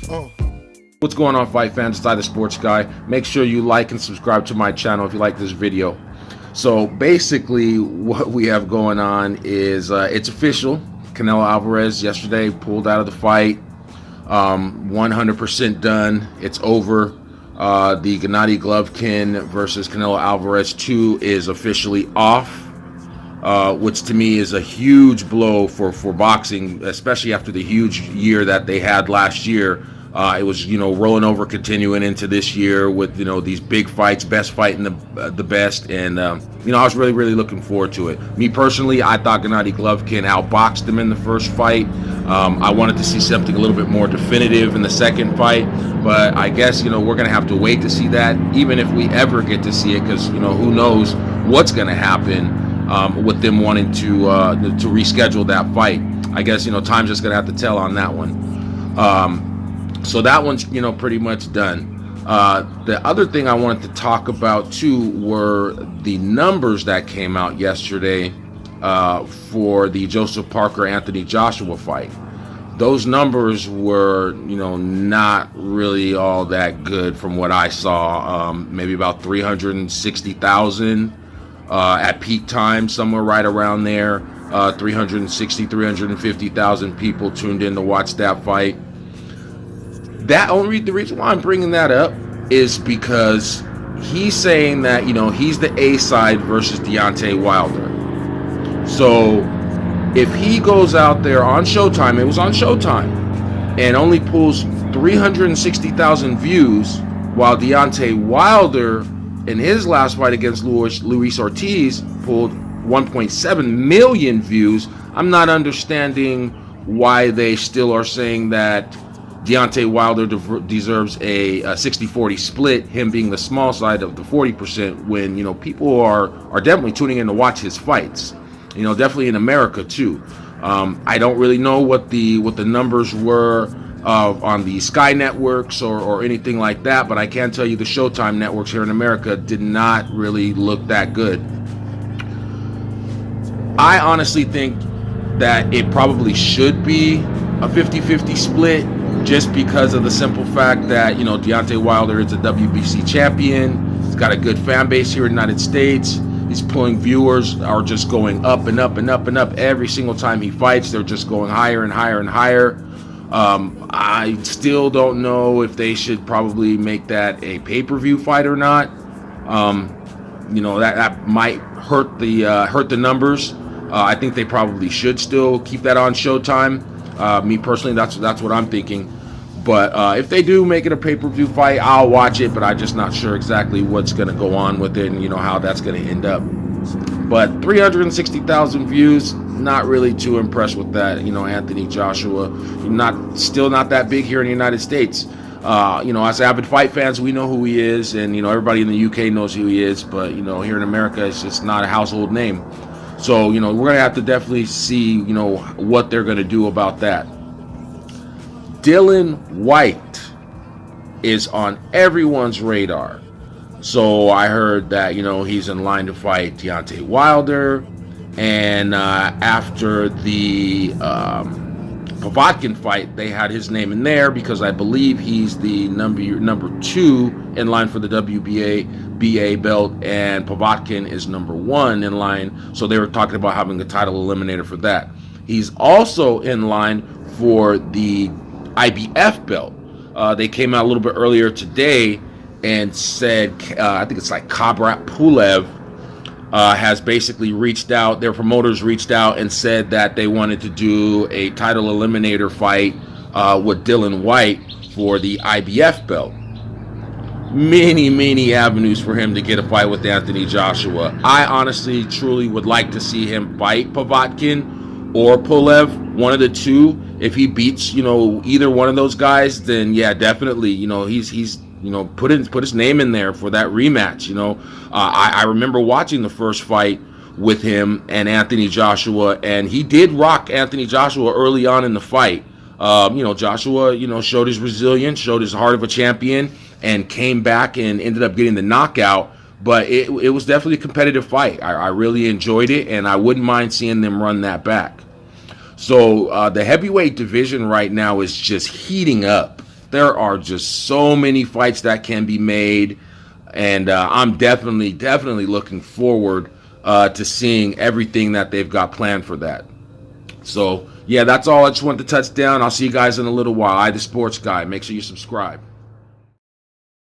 Oh. What's going on, fight fans? It's Ithesportsguy. Make sure you like and subscribe to my channel if you like this video. So basically what we have going on is it's official. Canelo Alvarez yesterday pulled out of the fight. 100% done. It's over. The Gennady Golovkin versus Canelo Alvarez 2 is officially off, which to me is a huge blow for boxing, especially after the huge year that they had last year. It was, rolling over, continuing into this year with, these big fights, best fighting the best. And, I was really looking forward to it. Me personally, I thought Gennady Golovkin outboxed him in the first fight. I wanted to see something a little bit more definitive in the second fight. But I guess, we're going to have to wait to see that, even if we ever get to see it, because, who knows what's going to happen with them wanting to reschedule that fight. I guess, time's just going to have to tell on that one. So that one's, pretty much done. The other thing I wanted to talk about too were the numbers that came out yesterday for the Joseph Parker Anthony Joshua fight. Those numbers were, not really all that good from what I saw. Maybe about 360,000 at peak time, somewhere right around there. 350,000 people tuned in to watch that fight. The reason why I'm bringing that up is because he's saying that, he's the A side versus Deontay Wilder. So if he goes out there on Showtime, it was on Showtime, and only pulls 360,000 views, while Deontay Wilder in his last fight against Luis Ortiz pulled 1.7 million views, I'm not understanding why they still are saying that Deontay Wilder deserves a 60-40 split, him being the small side of the 40%, when, people are definitely tuning in to watch his fights, definitely in America too. I don't really know what the numbers were on the Sky networks or anything like that, but I can tell you the Showtime networks here in America did not really look that good. I honestly think that it probably should be a 50-50 split, just because of the simple fact that, Deontay Wilder is a WBC champion. He's got a good fan base here in the United States. His pulling viewers are just going up and up and up and up every single time he fights. They're just going higher and higher and higher. I still don't know if they should probably make that a pay-per-view fight or not. That might hurt the numbers. I think they probably should still keep that on Showtime. Me personally, that's what I'm thinking. But if they do make it a pay-per-view fight, I'll watch it, but I'm just not sure exactly what's going to go on with it and, how that's going to end up. But 360,000 views, not really too impressed with that. Anthony Joshua, still not that big here in the United States. As avid fight fans, we know who he is, and, everybody in the UK knows who he is. But, here in America, it's just not a household name. So, we're going to have to definitely see, what they're going to do about that. Dillion Whyte is on everyone's radar. So I heard that, he's in line to fight Deontay Wilder. And after the Povetkin fight, they had his name in there because I believe he's the number 2 in line for the WBA belt, and Povetkin is number 1 in line. So they were talking about having a title eliminator for that. He's also in line for the IBF belt. They came out a little bit earlier today and said, I think it's like Kabrat Pulev has basically reached out, their promoters reached out and said that they wanted to do a title eliminator fight with Dillion Whyte for the IBF belt. Many avenues for him to get a fight with Anthony Joshua. I honestly, truly would like to see him fight Povetkin or Pulev, one of the two. If he beats, either one of those guys, then yeah, definitely, he's put his name in there for that rematch. I remember watching the first fight with him and Anthony Joshua, and he did rock Anthony Joshua early on in the fight. Joshua, showed his resilience, showed his heart of a champion, and came back and ended up getting the knockout. But it was definitely a competitive fight. I really enjoyed it, and I wouldn't mind seeing them run that back. So the heavyweight division right now is just heating up. There are just so many fights that can be made, and I'm definitely looking forward to seeing everything that they've got planned for that. So, yeah, that's all I just wanted to touch down. I'll see you guys in a little while. The Sports Guy. Make sure you subscribe.